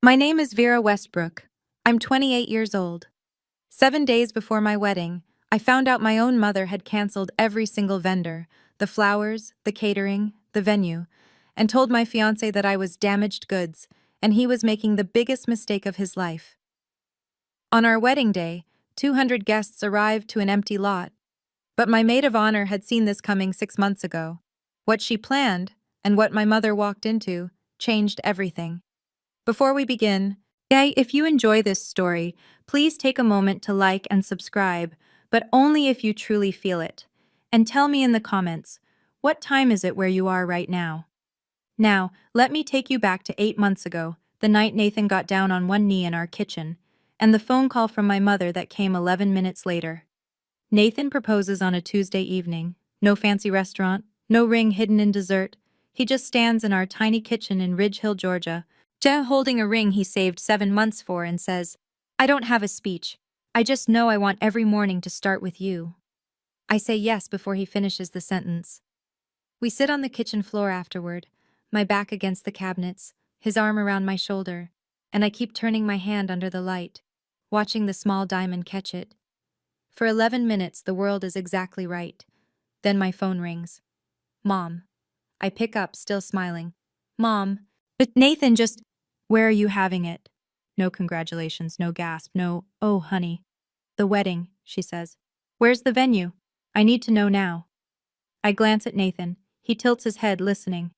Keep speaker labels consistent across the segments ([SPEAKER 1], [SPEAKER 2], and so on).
[SPEAKER 1] My name is Vera Westbrook. I'm 28 years old. 7 days before my wedding, I found out my own mother had canceled every single vendor, the flowers, the catering, the venue, and told my fiancé that I was damaged goods and he was making the biggest mistake of his life. On our wedding day, 200 guests arrived to an empty lot, but my maid of honor had seen this coming 6 months ago. What she planned, and what my mother walked into, changed everything. Before we begin, if you enjoy this story, please take a moment to like and subscribe, but only if you truly feel it. And tell me in the comments, what time is it where you are right now? Now, let me take you back to 8 months ago, the night Nathan got down on one knee in our kitchen, and the phone call from my mother that came 11 minutes later. Nathan proposes on a Tuesday evening. No fancy restaurant, no ring hidden in dessert. He just stands in our tiny kitchen in Ridge Hill, Georgia, holding a ring he saved 7 months for and says, "I don't have a speech. I just know I want every morning to start with you." I say yes before he finishes the sentence. We sit on the kitchen floor afterward, my back against the cabinets, his arm around my shoulder, and I keep turning my hand under the light, watching the small diamond catch it. For 11 minutes, the world is exactly right. Then my phone rings. Mom. I pick up, still smiling. Mom. But Nathan just, where are you having it? No congratulations, no gasp, no, oh, honey. The wedding, she says. Where's the venue? I need to know now. I glance at Nathan. He tilts his head, listening.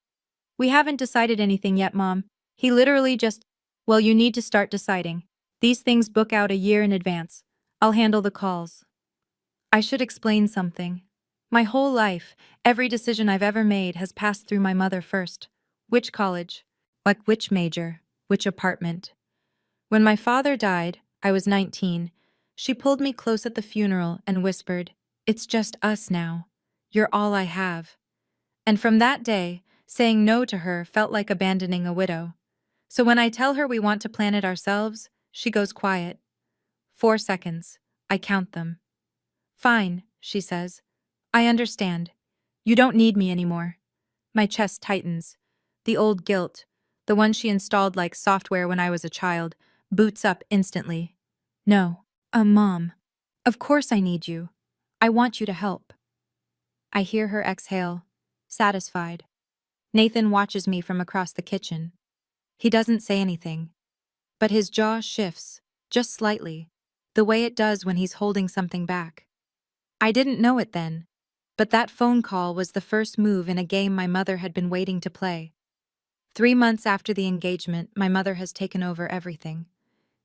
[SPEAKER 1] We haven't decided anything yet, Mom. He literally just, well, you need to start deciding. These things book out a year in advance. I'll handle the calls. I should explain something. My whole life, every decision I've ever made has passed through my mother first. Which college? Like which major? Which apartment? When my father died, I was 19. She pulled me close at the funeral and whispered, "It's just us now. You're all I have." And from that day, saying no to her felt like abandoning a widow. So when I tell her we want to plan it ourselves, she goes quiet. 4 seconds. I count them. Fine, she says. I understand. You don't need me anymore. My chest tightens. The old guilt, the one she installed like software when I was a child, boots up instantly. No. Mom. Of course I need you. I want you to help. I hear her exhale, satisfied. Nathan watches me from across the kitchen. He doesn't say anything, but his jaw shifts, just slightly, the way it does when he's holding something back. I didn't know it then, but that phone call was the first move in a game my mother had been waiting to play. 3 months after the engagement, my mother has taken over everything.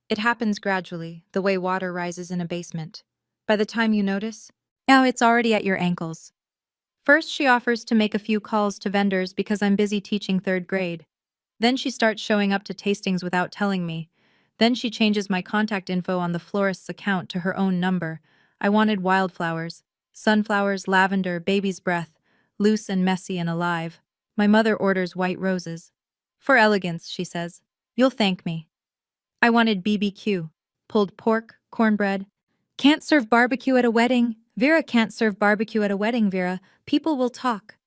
[SPEAKER 1] It happens gradually, the way water rises in a basement. By the time you notice, now it's already at your ankles. First, she offers to make a few calls to vendors because I'm busy teaching 3rd grade. Then she starts showing up to tastings without telling me. Then she changes my contact info on the florist's account to her own number. I wanted wildflowers, sunflowers, lavender, baby's breath, loose and messy and alive. My mother orders white roses. For elegance, she says. You'll thank me. I wanted BBQ, pulled pork, cornbread. Can't serve barbecue at a wedding. Vera can't serve barbecue at a wedding, Vera. People will talk.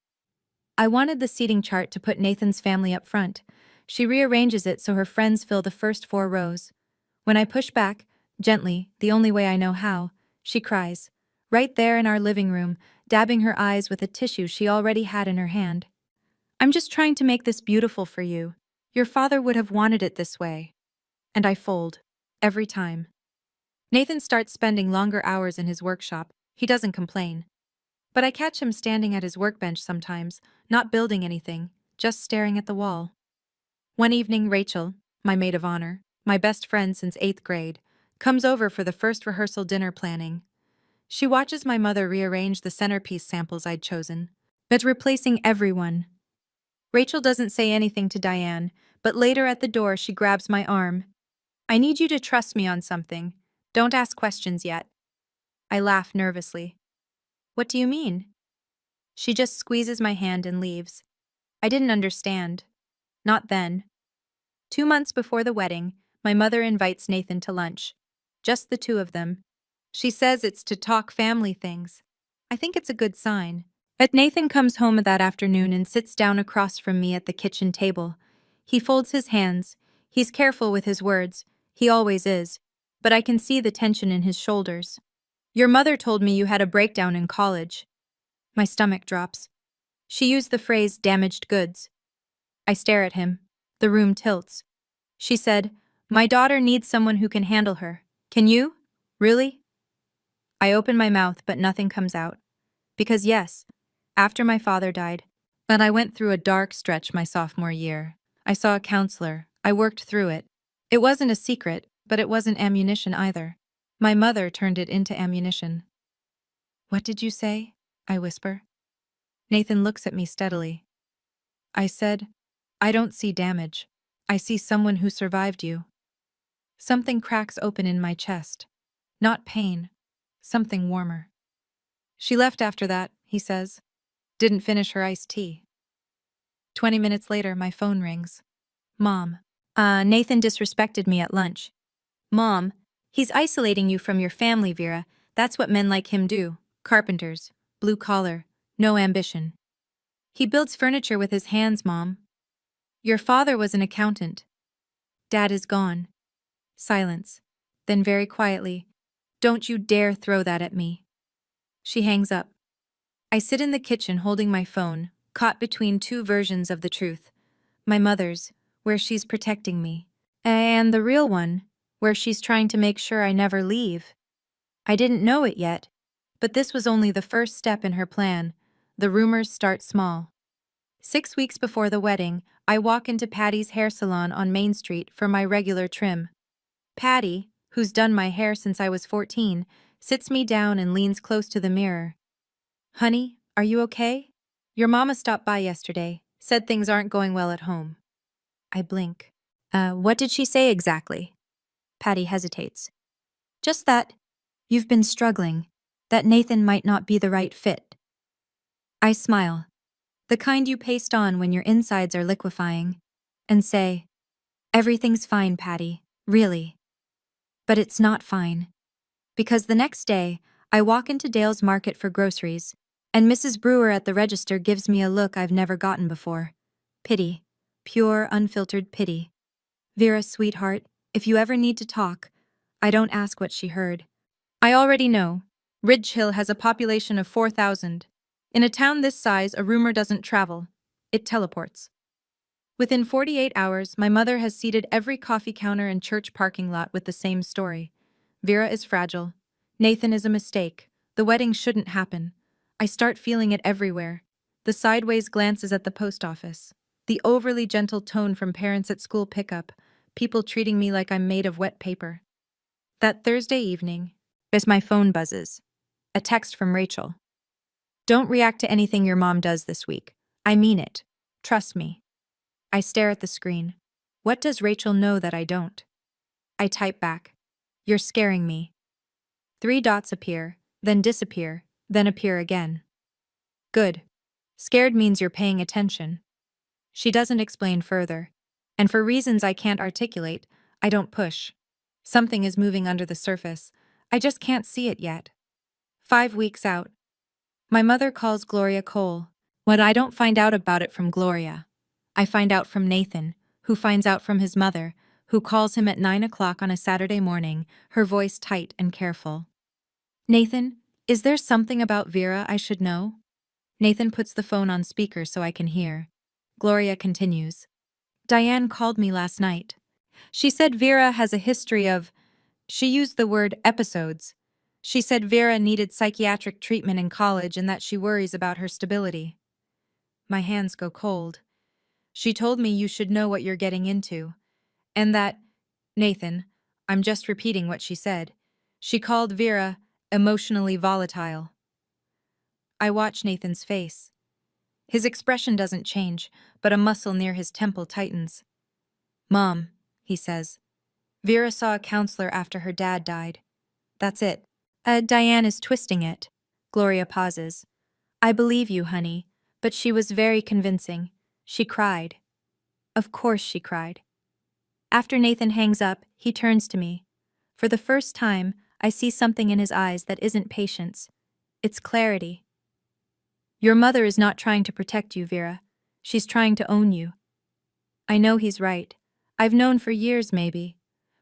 [SPEAKER 1] I wanted the seating chart to put Nathan's family up front. She rearranges it so her friends fill the first 4 rows. When I push back, gently, the only way I know how, she cries. Right there in our living room, dabbing her eyes with a tissue she already had in her hand. I'm just trying to make this beautiful for you. Your father would have wanted it this way. And I fold. Every time. Nathan starts spending longer hours in his workshop. He doesn't complain. But I catch him standing at his workbench sometimes, not building anything, just staring at the wall. One evening, Rachel, my maid of honor, my best friend since 8th grade, comes over for the first rehearsal dinner planning. She watches my mother rearrange the centerpiece samples I'd chosen, but replacing everyone. Rachel doesn't say anything to Diane, but later at the door she grabs my arm. I need you to trust me on something. Don't ask questions yet. I laugh nervously. What do you mean? She just squeezes my hand and leaves. I didn't understand. Not then. 2 months before the wedding, my mother invites Nathan to lunch. Just the two of them. She says it's to talk family things. I think it's a good sign. But Nathan comes home that afternoon and sits down across from me at the kitchen table. He folds his hands. He's careful with his words, he always is, but I can see the tension in his shoulders. Your mother told me you had a breakdown in college. My stomach drops. She used the phrase damaged goods. I stare at him. The room tilts. She said, "My daughter needs someone who can handle her. Can you? Really?" I open my mouth, but nothing comes out. Because yes, after my father died, but I went through a dark stretch my sophomore year. I saw a counselor. I worked through it. It wasn't a secret, but it wasn't ammunition either. My mother turned it into ammunition. "What did you say?" I whisper. Nathan looks at me steadily. I said, "I don't see damage. I see someone who survived you." Something cracks open in my chest. Not pain. Something warmer. "She left after that," he says. "Didn't finish her iced tea." 20 minutes later, my phone rings. Mom. Nathan disrespected me at lunch. Mom, he's isolating you from your family, Vera. That's what men like him do. Carpenters. Blue collar. No ambition. He builds furniture with his hands, Mom. Your father was an accountant. Dad is gone. Silence. Then very quietly, "Don't you dare throw that at me." She hangs up. I sit in the kitchen holding my phone, caught between two versions of the truth. My mother's, where she's protecting me, and the real one, where she's trying to make sure I never leave. I didn't know it yet, but this was only the first step in her plan. The rumors start small. 6 weeks before the wedding, I walk into Patty's hair salon on Main Street for my regular trim. Patty, who's done my hair since I was 14, sits me down and leans close to the mirror. "Honey, are you okay? Your mama stopped by yesterday, said things aren't going well at home." I blink. What did she say exactly?" Patty hesitates. "Just that you've been struggling, that Nathan might not be the right fit." I smile, the kind you paste on when your insides are liquefying, and say, "Everything's fine, Patty, really." But it's not fine. Because the next day, I walk into Dale's Market for groceries, and Mrs. Brewer at the register gives me a look I've never gotten before. Pity. Pure, unfiltered pity. "Vera, sweetheart, if you ever need to talk." I don't ask what she heard. I already know. Ridge Hill has a population of 4,000. In a town this size, a rumor doesn't travel. It teleports. Within 48 hours, my mother has seated every coffee counter and church parking lot with the same story. Vera is fragile. Nathan is a mistake. The wedding shouldn't happen. I start feeling it everywhere. The sideways glances at the post office. The overly gentle tone from parents at school pickup. People treating me like I'm made of wet paper. That Thursday evening, as my phone buzzes, a text from Rachel. "Don't react to anything your mom does this week. I mean it. Trust me." I stare at the screen. What does Rachel know that I don't? I type back. "You're scaring me." 3 dots appear, then disappear, then appear again. Good. Scared means you're paying attention. She doesn't explain further. And for reasons I can't articulate, I don't push. Something is moving under the surface. I just can't see it yet. 5 weeks out. My mother calls Gloria Cole. What I don't find out about it from Gloria, I find out from Nathan, who finds out from his mother, who calls him at 9 o'clock on a Saturday morning, her voice tight and careful. "Nathan, is there something about Vera I should know?" Nathan puts the phone on speaker so I can hear. Gloria continues. "Diane called me last night. She said Vera has a history of," she used the word episodes. "She said Vera needed psychiatric treatment in college and that she worries about her stability." My hands go cold. "She told me you should know what you're getting into. And that," Nathan, I'm just repeating what she said. "She called Vera emotionally volatile." I watch Nathan's face. His expression doesn't change, but a muscle near his temple tightens. "Mom," he says, "Vera saw a counselor after her dad died. That's it." Diane is twisting it. Gloria pauses. "I believe you, honey, but she was very convincing. She cried." Of course she cried. After Nathan hangs up, he turns to me. For the first time, I see something in his eyes that isn't patience. It's clarity. "Your mother is not trying to protect you, Vera. She's trying to own you." I know he's right. I've known for years, maybe.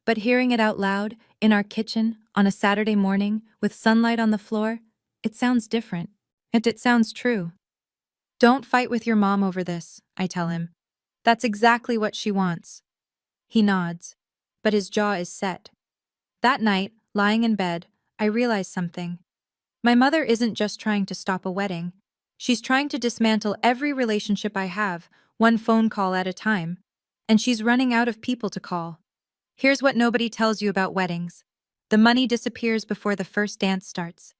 [SPEAKER 1] But hearing it out loud, in our kitchen, on a Saturday morning, with sunlight on the floor, it sounds different. And it sounds true. Don't fight with your mom over this, I tell him. That's exactly what she wants. He nods. But his jaw is set. That night, lying in bed, I realize something. My mother isn't just trying to stop a wedding. She's trying to dismantle every relationship I have, one phone call at a time. And she's running out of people to call. Here's what nobody tells you about weddings. The money disappears before the first dance starts.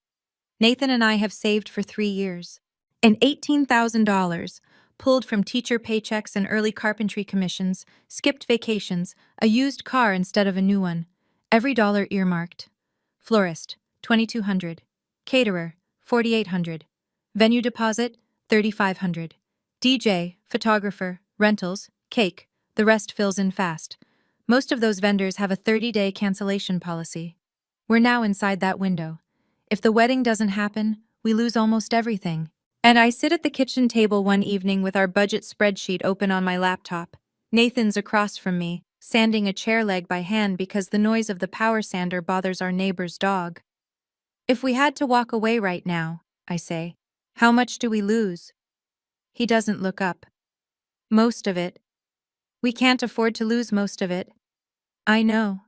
[SPEAKER 1] Nathan and I have saved for 3 years. And $18,000, pulled from teacher paychecks and early carpentry commissions, skipped vacations, a used car instead of a new one. Every dollar earmarked. Florist, $2,200. Caterer, $4,800. Venue deposit, $3,500. DJ, photographer, rentals, cake. The rest fills in fast. Most of those vendors have a 30-day cancellation policy. We're now inside that window. If the wedding doesn't happen, we lose almost everything. And I sit at the kitchen table one evening with our budget spreadsheet open on my laptop. Nathan's across from me, sanding a chair leg by hand because the noise of the power sander bothers our neighbor's dog. If we had to walk away right now, I say, how much do we lose? He doesn't look up. Most of it. We can't afford to lose most of it. I know.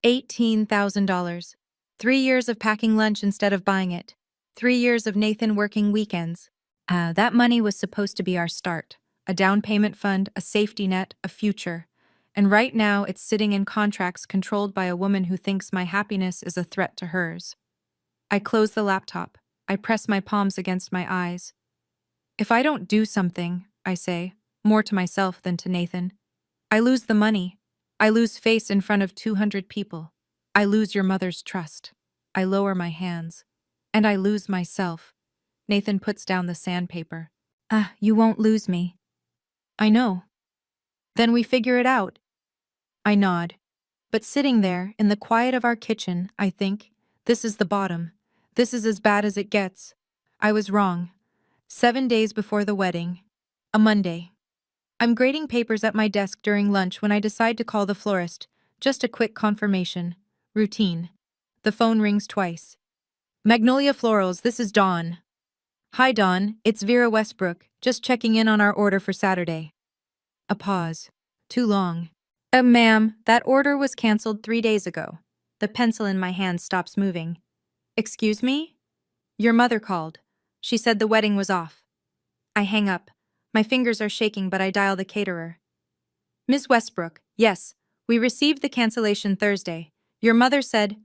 [SPEAKER 1] $18,000. 3 years of packing lunch instead of buying it. 3 years of Nathan working weekends. That money was supposed to be our start. A down payment fund, a safety net, a future. And right now it's sitting in contracts controlled by a woman who thinks my happiness is a threat to hers. I close the laptop. I press my palms against my eyes. If I don't do something, I say, more to myself than to Nathan, I lose the money. I lose face in front of 200 people. I lose your mother's trust. I lower my hands. And I lose myself. Nathan puts down the sandpaper. You won't lose me. I know. Then we figure it out. I nod. But sitting there, in the quiet of our kitchen, I think, this is the bottom. This is as bad as it gets. I was wrong. 7 days before the wedding. A Monday. I'm grading papers at my desk during lunch when I decide to call the florist. Just a quick confirmation. Routine. The phone rings twice. Magnolia Florals, this is Dawn. Hi Dawn, it's Vera Westbrook, just checking in on our order for Saturday. A pause. Too long. Ma'am, that order was canceled 3 days ago. The pencil in my hand stops moving. Excuse me? Your mother called. She said the wedding was off. I hang up. My fingers are shaking, but I dial the caterer. Ms. Westbrook, yes, we received the cancellation Thursday. Your mother said...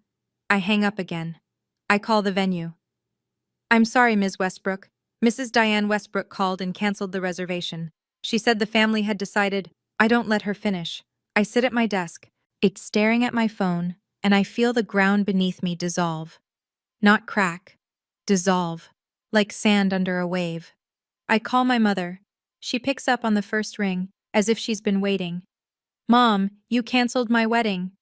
[SPEAKER 1] I hang up again. I call the venue. I'm sorry, Ms. Westbrook. Mrs. Diane Westbrook called and canceled the reservation. She said the family had decided... I don't let her finish. I sit at my desk, staring at my phone, and I feel the ground beneath me dissolve. Not crack. Dissolve. Like sand under a wave. I call my mother. She picks up on the first ring, as if she's been waiting. Mom, you canceled my wedding.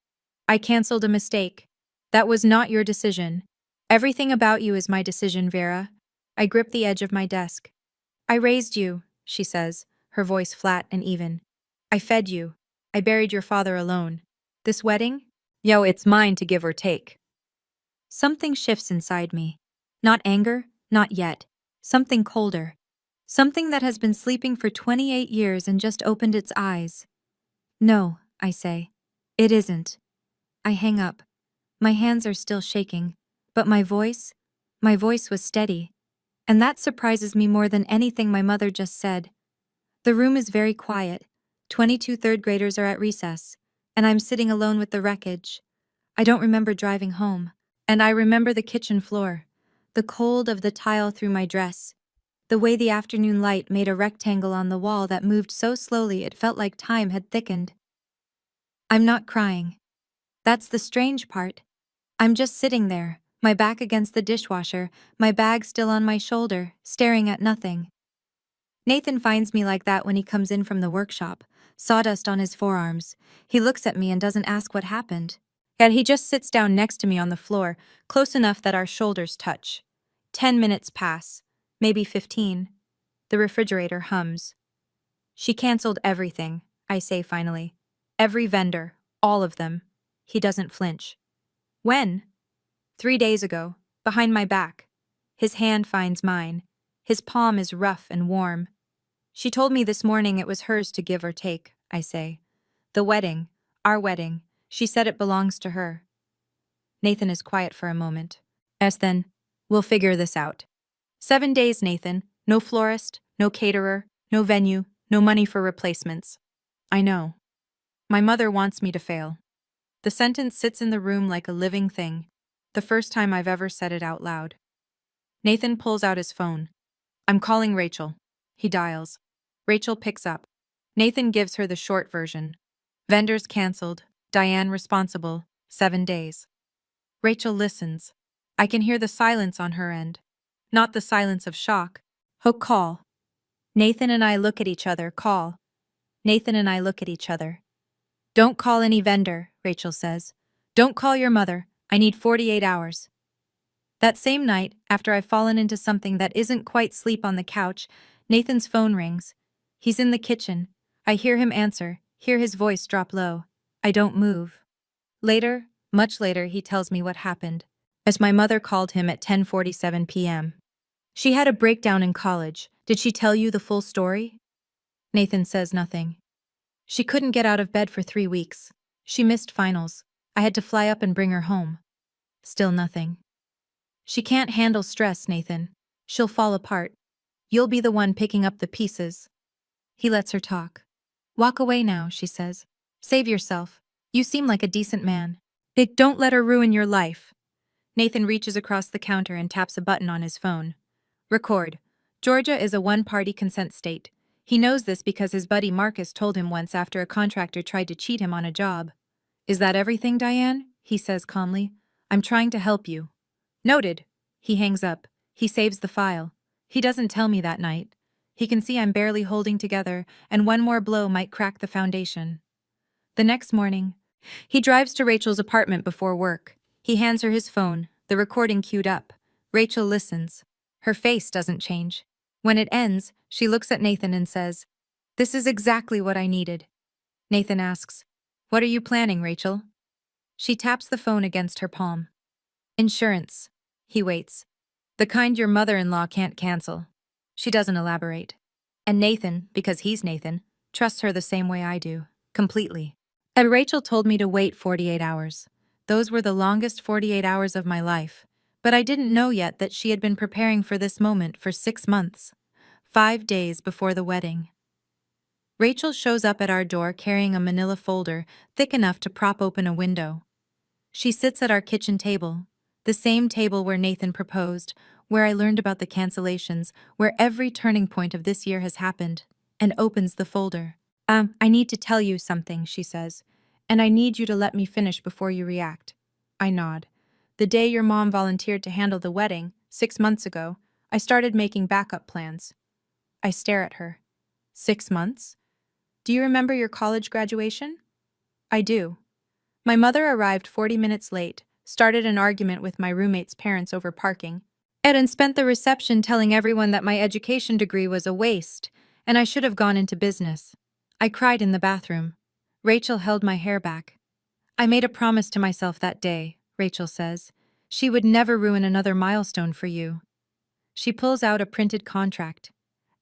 [SPEAKER 1] I canceled a mistake. That was not your decision. Everything about you is my decision, Vera. I grip the edge of my desk. I raised you, she says, her voice flat and even. I fed you. I buried your father alone. This wedding? Yo, it's mine to give or take. Something shifts inside me. Not anger, not yet. Something colder. Something that has been sleeping for 28 years and just opened its eyes. No, I say. It isn't. I hang up. My hands are still shaking, but my voice was steady. And that surprises me more than anything my mother just said. The room is very quiet. 22 third graders are at recess, and I'm sitting alone with the wreckage. I don't remember driving home, and I remember the kitchen floor, the cold of the tile through my dress, the way the afternoon light made a rectangle on the wall that moved so slowly it felt like time had thickened. I'm not crying. That's the strange part. I'm just sitting there, my back against the dishwasher, my bag still on my shoulder, staring at nothing. Nathan finds me like that when he comes in from the workshop, sawdust on his forearms. He looks at me and doesn't ask what happened. Yet he just sits down next to me on the floor, close enough that our shoulders touch. 10 minutes pass, maybe 15. The refrigerator hums. She canceled everything, I say finally. Every vendor, all of them. He doesn't flinch. When? 3 days ago, behind my back. His hand finds mine. His palm is rough and warm. She told me this morning it was hers to give or take, I say. The wedding, our wedding, she said it belongs to her. Nathan is quiet for a moment. Then, we'll figure this out. 7 days, Nathan. No florist, no caterer, no venue, no money for replacements. I know. My mother wants me to fail. The sentence sits in the room like a living thing, the first time I've ever said it out loud. Nathan pulls out his phone. I'm calling Rachel. He dials. Rachel picks up. Nathan gives her the short version. Vendors canceled. Diane responsible. 7 days. Rachel listens. I can hear the silence on her end. Not the silence of shock. Hook call. Nathan and I look at each other. Call. Nathan and I look at each other. Don't call any vendor, Rachel says. Don't call your mother. I need 48 hours. That same night, after I've fallen into something that isn't quite sleep on the couch, Nathan's phone rings. He's in the kitchen. I hear him answer, hear his voice drop low. I don't move. Later, much later, he tells me what happened, as my mother called him at 10:47 p.m. She had a breakdown in college. Did she tell you the full story? Nathan says nothing. She couldn't get out of bed for 3 weeks. She missed finals. I had to fly up and bring her home. Still nothing. She can't handle stress, Nathan. She'll fall apart. You'll be the one picking up the pieces. He lets her talk. Walk away now, she says. Save yourself. You seem like a decent man. Don't let her ruin your life. Nathan reaches across the counter and taps a button on his phone. Record. Georgia is a one-party consent state. He knows this because his buddy Marcus told him once after a contractor tried to cheat him on a job. Is that everything, Diane? He says calmly. I'm trying to help you. Noted. He hangs up. He saves the file. He doesn't tell me that night. He can see I'm barely holding together, and one more blow might crack the foundation. The next morning, he drives to Rachel's apartment before work. He hands her his phone, the recording queued up. Rachel listens. Her face doesn't change. When it ends, she looks at Nathan and says, "This is exactly what I needed." Nathan asks, "What are you planning, Rachel?" She taps the phone against her palm. "Insurance." He waits. "The kind your mother-in-law can't cancel." She doesn't elaborate. And Nathan, because he's Nathan, trusts her the same way I do, completely. And Rachel told me to wait 48 hours. Those were the longest 48 hours of my life. But I didn't know yet that she had been preparing for this moment for 6 months. 5 days before the wedding. Rachel shows up at our door carrying a manila folder thick enough to prop open a window. She sits at our kitchen table, the same table where Nathan proposed, where I learned about the cancellations, where every turning point of this year has happened, and opens the folder. I need to tell you something, she says, and I need you to let me finish before you react. I nod. The day your mom volunteered to handle the wedding, 6 months ago, I started making backup plans. I stare at her. 6 months? Do you remember your college graduation? I do. My mother arrived 40 minutes late, started an argument with my roommate's parents over parking, and spent the reception telling everyone that my education degree was a waste, and I should have gone into business. I cried in the bathroom. Rachel held my hair back. I made a promise to myself that day, Rachel says. She would never ruin another milestone for you. She pulls out a printed contract.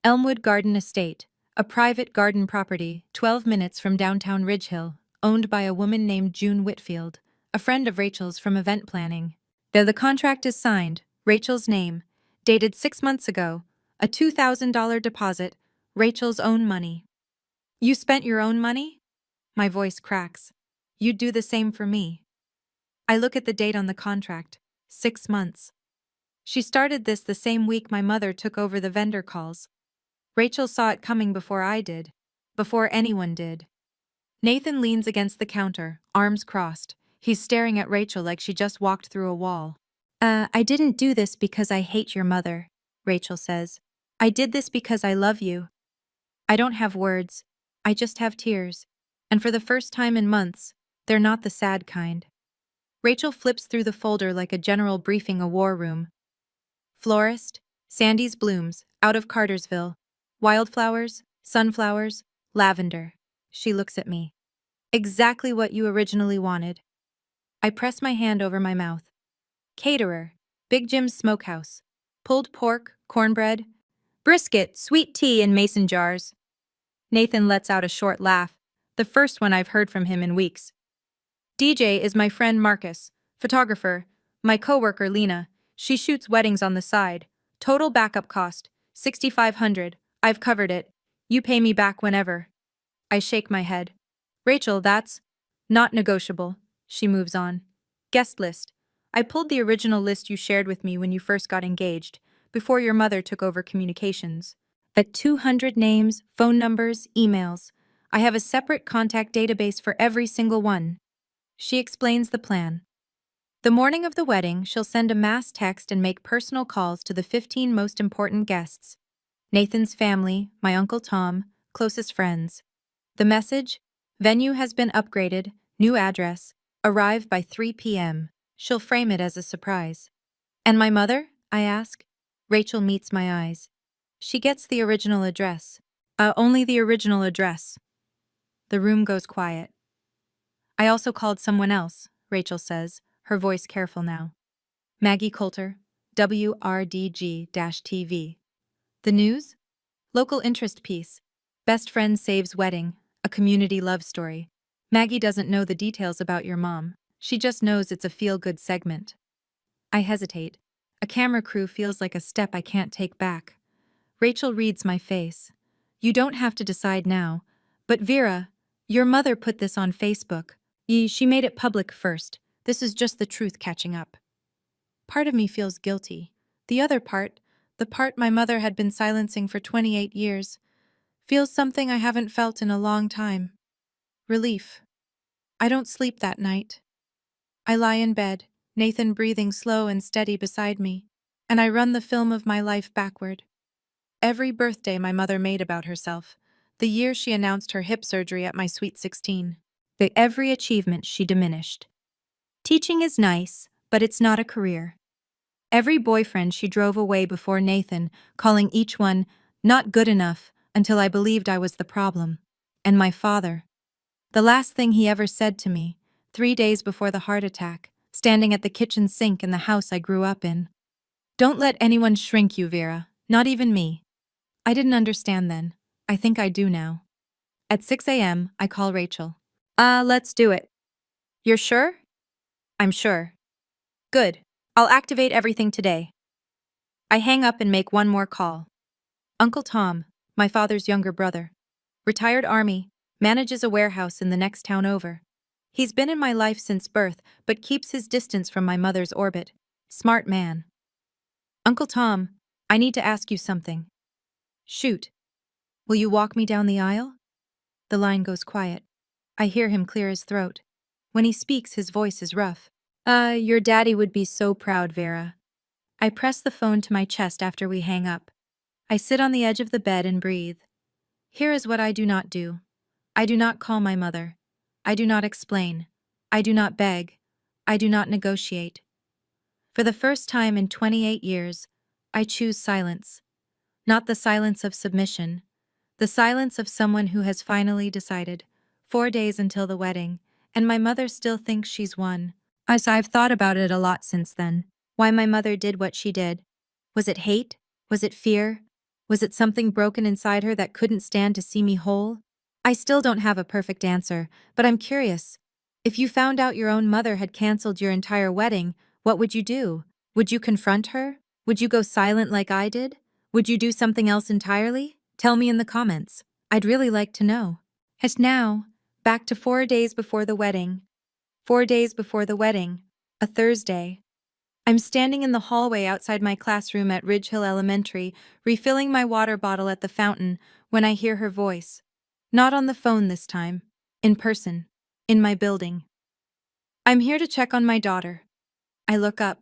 [SPEAKER 1] Elmwood Garden Estate, a private garden property 12 minutes from downtown Ridge Hill, owned by a woman named June Whitfield, a friend of Rachel's from event planning. There the contract is signed, Rachel's name, dated 6 months ago, a $2,000 deposit, Rachel's own money. You spent your own money? My voice cracks. You'd do the same for me. I look at the date on the contract, 6 months. She started this the same week my mother took over the vendor calls. Rachel saw it coming before I did, before anyone did. Nathan leans against the counter, arms crossed. He's staring at Rachel like she just walked through a wall. I didn't do this because I hate your mother, Rachel says. I did this because I love you. I don't have words. I just have tears. And for the first time in months, they're not the sad kind. Rachel flips through the folder like a general briefing a war room. Florist, Sandy's blooms, out of Cartersville. Wildflowers, sunflowers, lavender. She looks at me. Exactly what you originally wanted. I press my hand over my mouth. Caterer. Big Jim's Smokehouse. Pulled pork, cornbread, brisket, sweet tea in mason jars. Nathan lets out a short laugh, the first one I've heard from him in weeks. DJ is my friend Marcus, photographer, my coworker Lena. She shoots weddings on the side. Total backup cost, 6,500. I've covered it. You pay me back whenever. I shake my head. Rachel, that's not negotiable. She moves on. Guest list. I pulled the original list you shared with me when you first got engaged, before your mother took over communications. At 200 names, phone numbers, emails. I have a separate contact database for every single one. She explains the plan. The morning of the wedding, she'll send a mass text and make personal calls to the 15 most important guests. Nathan's family, my Uncle Tom, closest friends. The message? Venue has been upgraded, new address, arrive by 3 p.m. She'll frame it as a surprise. And my mother? I ask. Rachel meets my eyes. She gets the original address. Only the original address. The room goes quiet. I also called someone else, Rachel says, her voice careful now. Maggie Coulter, WRDG-TV. The news? Local interest piece. Best friend saves wedding, a community love story. Maggie doesn't know the details about your mom. She just knows it's a feel-good segment. I hesitate. A camera crew feels like a step I can't take back. Rachel reads my face. You don't have to decide now. But Vera, your mother put this on Facebook. She made it public first. This is just the truth catching up. Part of me feels guilty. The other part, the part my mother had been silencing for 28 years, feels something I haven't felt in a long time. Relief. I don't sleep that night. I lie in bed, Nathan breathing slow and steady beside me, and I run the film of my life backward. Every birthday my mother made about herself, the year she announced her hip surgery at my sweet 16, every achievement she diminished. Teaching is nice, but it's not a career. Every boyfriend she drove away before Nathan, calling each one not good enough until I believed I was the problem. And my father. The last thing he ever said to me, 3 days before the heart attack, standing at the kitchen sink in the house I grew up in. Don't let anyone shrink you, Vera, not even me. I didn't understand then. I think I do now. At 6 a.m., I call Rachel. Let's do it. You're sure? I'm sure. Good. I'll activate everything today. I hang up and make one more call. Uncle Tom, my father's younger brother. Retired Army, manages a warehouse in the next town over. He's been in my life since birth, but keeps his distance from my mother's orbit. Smart man. Uncle Tom, I need to ask you something. Shoot. Will you walk me down the aisle? The line goes quiet. I hear him clear his throat. When he speaks, his voice is rough. Your daddy would be so proud, Vera. I press the phone to my chest after we hang up. I sit on the edge of the bed and breathe. Here is what I do not do. I do not call my mother. I do not explain. I do not beg. I do not negotiate. For the first time in 28 years, I choose silence. Not the silence of submission. The silence of someone who has finally decided. 4 days until the wedding, and my mother still thinks she's won. I've thought about it a lot since then. Why my mother did what she did. Was it hate? Was it fear? Was it something broken inside her that couldn't stand to see me whole? I still don't have a perfect answer, but I'm curious. If you found out your own mother had canceled your entire wedding, what would you do? Would you confront her? Would you go silent like I did? Would you do something else entirely? Tell me in the comments. I'd really like to know. And now, back to 4 days before the wedding. 4 days before the wedding. A Thursday. I'm standing in the hallway outside my classroom at Ridge Hill Elementary, refilling my water bottle at the fountain, when I hear her voice. Not on the phone this time. In person. In my building. I'm here to check on my daughter. I look up.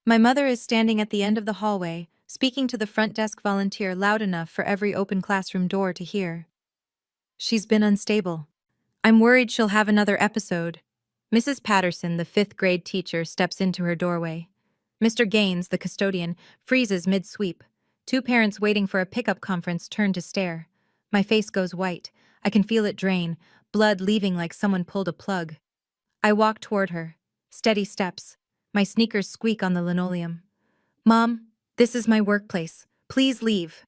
[SPEAKER 1] My mother is standing at the end of the hallway, speaking to the front desk volunteer loud enough for every open classroom door to hear. She's been unstable. I'm worried she'll have another episode. Mrs. Patterson, the 5th grade teacher, steps into her doorway. Mr. Gaines, the custodian, freezes mid-sweep. 2 parents waiting for a pickup conference turn to stare. My face goes white. I can feel it drain. blood leaving like someone pulled a plug. I walk toward her. Steady steps. My sneakers squeak on the linoleum. Mom, this is my workplace. Please leave.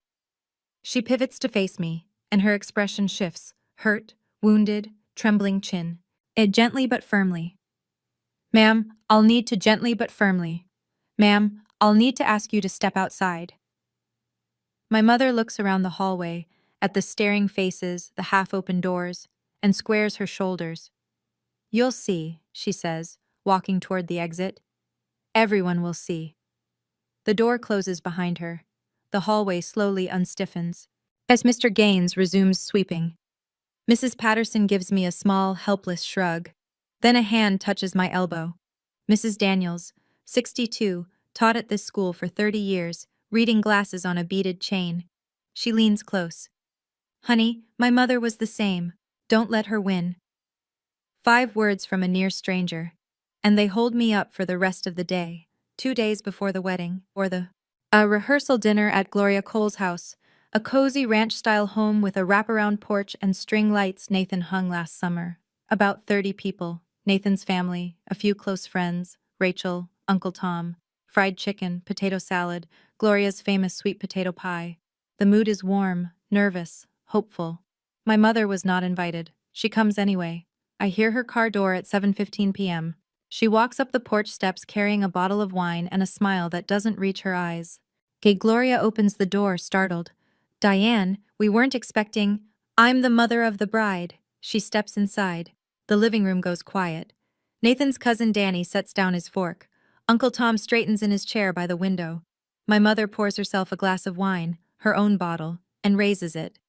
[SPEAKER 1] She pivots to face me, and her expression shifts, hurt, wounded, trembling chin. It gently but firmly. Ma'am, I'll need to gently but firmly. Ma'am, I'll need to ask you to step outside. My mother looks around the hallway, at the staring faces, the half-open doors, and squares her shoulders. You'll see, she says, walking toward the exit. Everyone will see. The door closes behind her. The hallway slowly unstiffens. As Mr. Gaines resumes sweeping, Mrs. Patterson gives me a small, helpless shrug. Then a hand touches my elbow. Mrs. Daniels, 62, taught at this school for 30 years, reading glasses on a beaded chain. She leans close. Honey, my mother was the same. Don't let her win. 5 words from a near stranger. And they hold me up for the rest of the day. 2 days before the wedding, or a rehearsal dinner at Gloria Cole's house, a cozy ranch-style home with a wraparound porch and string lights Nathan hung last summer. About 30 people, Nathan's family, a few close friends, Rachel, Uncle Tom, fried chicken, potato salad, Gloria's famous sweet potato pie. The mood is warm, nervous, hopeful. My mother was not invited. She comes anyway. I hear her car door at 7:15 p.m. She walks up the porch steps carrying a bottle of wine and a smile that doesn't reach her eyes. Gloria opens the door, startled. Diane, we weren't expecting. I'm the mother of the bride. She steps inside. The living room goes quiet. Nathan's cousin Danny sets down his fork. Uncle Tom straightens in his chair by the window. My mother pours herself a glass of wine, her own bottle, and raises it.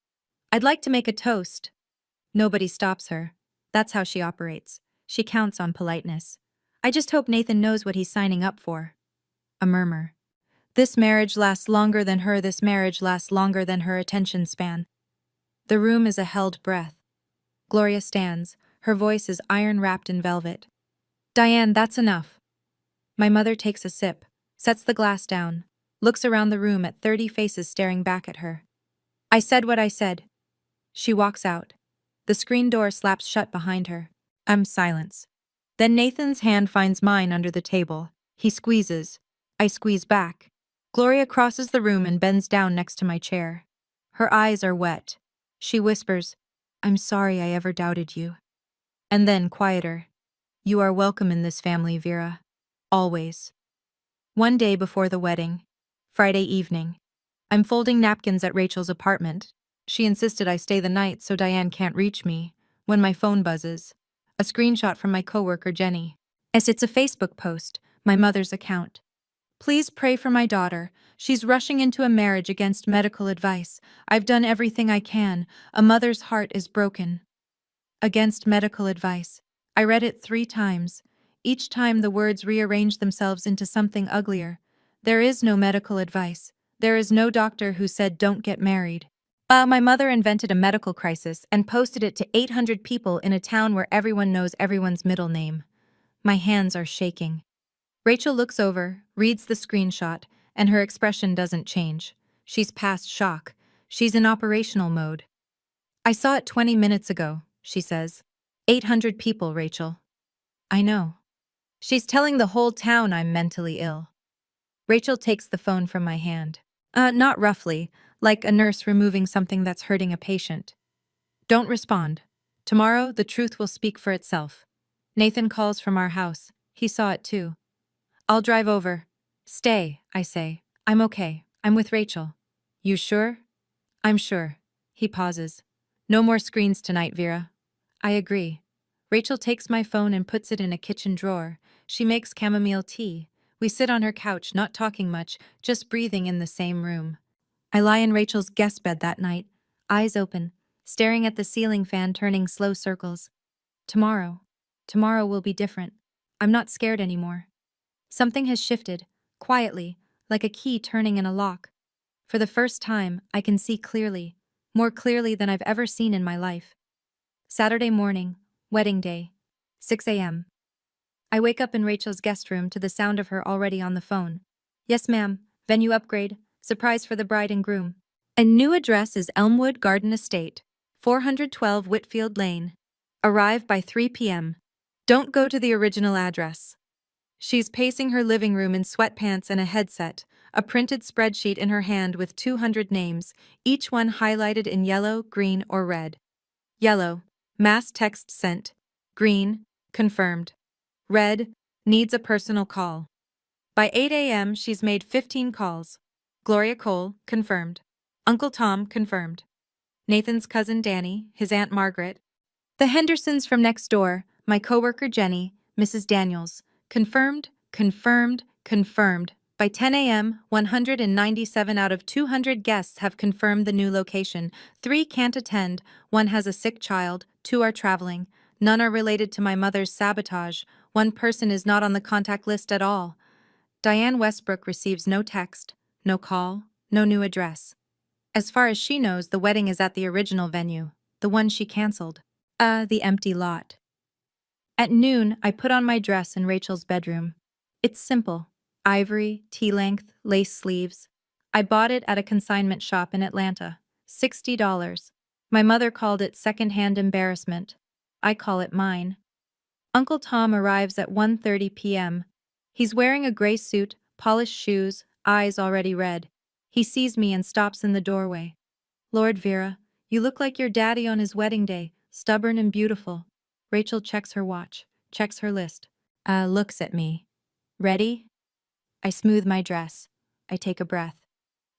[SPEAKER 1] I'd like to make a toast. Nobody stops her. That's how she operates. She counts on politeness. I just hope Nathan knows what he's signing up for. A murmur. This marriage lasts longer than her, this marriage lasts longer than her attention span. The room is a held breath. Gloria stands, her voice is iron-wrapped in velvet. Diane, that's enough. My mother takes a sip, sets the glass down, looks around the room at 30 faces staring back at her. I said what I said. She walks out. The screen door slaps shut behind her. Silence. Then Nathan's hand finds mine under the table. He squeezes. I squeeze back. Gloria crosses the room and bends down next to my chair. Her eyes are wet. She whispers, I'm sorry I ever doubted you. And then, quieter, you are welcome in this family, Vera. Always. One day before the wedding, Friday evening, I'm folding napkins at Rachel's apartment. She insisted I stay the night so Diane can't reach me, when my phone buzzes. A screenshot from my coworker Jenny. As it's a Facebook post, my mother's account. Please pray for my daughter. She's rushing into a marriage against medical advice. I've done everything I can. A mother's heart is broken. Against medical advice. I read it 3 times. Each time the words rearranged themselves into something uglier. There is no medical advice. There is no doctor who said don't get married. My mother invented a medical crisis and posted it to 800 people in a town where everyone knows everyone's middle name. My hands are shaking. Rachel looks over, reads the screenshot, and her expression doesn't change. She's past shock. She's in operational mode. I saw it 20 minutes ago, she says. 800 people, Rachel. I know. She's telling the whole town I'm mentally ill. Rachel takes the phone from my hand. Not roughly, like a nurse removing something that's hurting a patient. Don't respond. Tomorrow, the truth will speak for itself. Nathan calls from our house. He saw it too. I'll drive over. Stay, I say. I'm okay. I'm with Rachel. You sure? I'm sure. He pauses. No more screens tonight, Vera. I agree. Rachel takes my phone and puts it in a kitchen drawer. She makes chamomile tea. We sit on her couch, not talking much, just breathing in the same room. I lie in Rachel's guest bed that night, eyes open, staring at the ceiling fan turning slow circles. Tomorrow will be different. I'm not scared anymore. Something has shifted, quietly, like a key turning in a lock. For the first time, I can see clearly, more clearly than I've ever seen in my life. Saturday morning, wedding day, 6 a.m. I wake up in Rachel's guest room to the sound of her already on the phone. Yes, ma'am, venue upgrade, surprise for the bride and groom. A new address is Elmwood Garden Estate, 412 Whitfield Lane. Arrive by 3 p.m. Don't go to the original address. She's pacing her living room in sweatpants and a headset, a printed spreadsheet in her hand with 200 names, each one highlighted in yellow, green, or red. Yellow, mass text sent. Green, confirmed. Red, needs a personal call. By 8 a.m., she's made 15 calls. Gloria Cole, confirmed. Uncle Tom, confirmed. Nathan's cousin Danny, his Aunt Margaret. The Hendersons from next door, my coworker Jenny, Mrs. Daniels, confirmed, confirmed, confirmed. By 10 a.m., 197 out of 200 guests have confirmed the new location. 3 can't attend, 1 has a sick child, 2 are traveling. None are related to my mother's sabotage. 1 person is not on the contact list at all. Diane Westbrook receives no text, no call, no new address. As far as she knows, the wedding is at the original venue, the one she canceled. The empty lot. At noon, I put on my dress in Rachel's bedroom. It's simple. Ivory, tea-length, lace sleeves. I bought it at a consignment shop in Atlanta. $60. My mother called it second-hand embarrassment. I call it mine. Uncle Tom arrives at 1:30 p.m. He's wearing a gray suit, polished shoes, eyes already red. He sees me and stops in the doorway. Lord Vera, you look like your daddy on his wedding day, stubborn and beautiful. Rachel checks her watch, checks her list. Looks at me. Ready? I smooth my dress. I take a breath.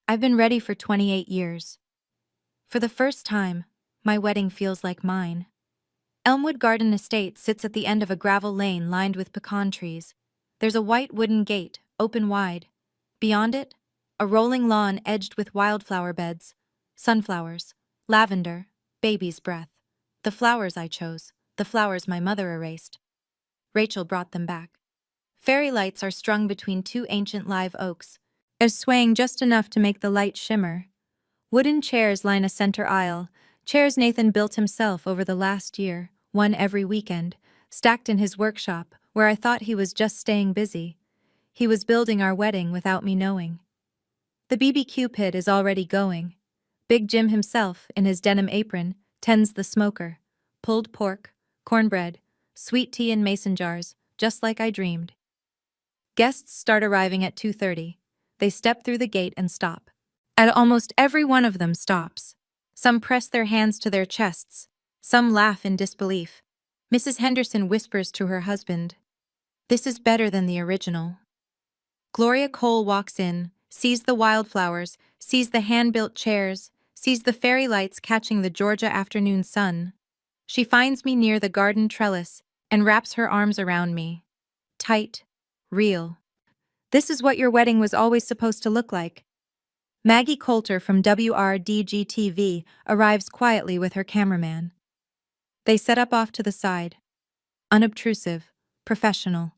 [SPEAKER 1] I've been ready for 28 years. For the first time, my wedding feels like mine. Elmwood Garden Estate sits at the end of a gravel lane lined with pecan trees. There's a white wooden gate, open wide. Beyond it, a rolling lawn edged with wildflower beds, sunflowers, lavender, baby's breath. The flowers I chose, the flowers my mother erased. Rachel brought them back. Fairy lights are strung between 2 ancient live oaks, swaying just enough to make the light shimmer. Wooden chairs line a center aisle, chairs Nathan built himself over the last year, one every weekend, stacked in his workshop, where I thought he was just staying busy. He was building our wedding without me knowing. The BBQ pit is already going. Big Jim himself, in his denim apron, tends the smoker. Pulled pork, cornbread, sweet tea in mason jars, just like I dreamed. Guests start arriving at 2:30. They step through the gate and stop. And almost every one of them stops. Some press their hands to their chests. Some laugh in disbelief. Mrs. Henderson whispers to her husband, "This is better than the original." Gloria Cole walks in, sees the wildflowers, sees the hand-built chairs, sees the fairy lights catching the Georgia afternoon sun. She finds me near the garden trellis and wraps her arms around me. Tight, real. This is what your wedding was always supposed to look like. Maggie Coulter from WRDG-TV arrives quietly with her cameraman. They set up off to the side. Unobtrusive, professional.